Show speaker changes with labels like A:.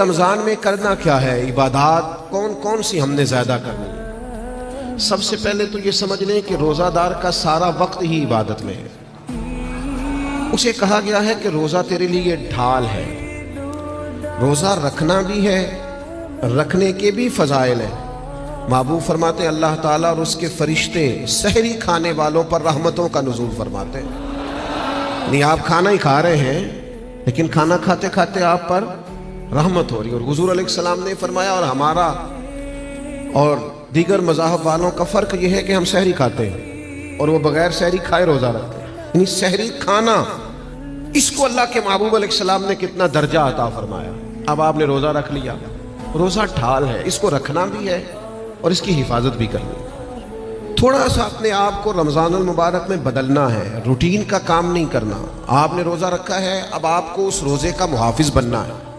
A: رمضان میں کرنا کیا ہے، عبادات کون کون سی ہم نے زیادہ کرنی ہے؟ سب سے پہلے تو یہ سمجھ لیں کہ روزہ دار کا سارا وقت ہی عبادت میں ہے۔ اسے کہا گیا ہے کہ روزہ تیرے لیے ڈھال ہے، روزہ رکھنا بھی ہے، رکھنے کے بھی فضائل ہیں۔ محبوب فرماتے ہیں اللہ تعالیٰ اور اس کے فرشتے سحری کھانے والوں پر رحمتوں کا نزول فرماتے ہیں۔ نہیں آپ کھانا ہی کھا رہے ہیں لیکن کھانا کھاتے کھاتے آپ پر رحمت ہو رہی ہے۔ اور حضور علیہ السلام نے فرمایا، اور ہمارا اور دیگر مذاہب والوں کا فرق یہ ہے کہ ہم سحری کھاتے ہیں اور وہ بغیر سحری کھائے روزہ رکھتے ہیں۔ یعنی سحری کھانا، اس کو اللہ کے محبوب علیہ السلام نے کتنا درجہ عطا فرمایا۔ اب آپ نے روزہ رکھ لیا، روزہ ڈھال ہے، اس کو رکھنا بھی ہے اور اس کی حفاظت بھی کرنی ہے۔ تھوڑا سا اپنے آپ کو رمضان المبارک میں بدلنا ہے، روٹین کا کام نہیں کرنا۔ آپ نے روزہ رکھا ہے، اب آپ کو اس روزے کا محافظ بننا ہے۔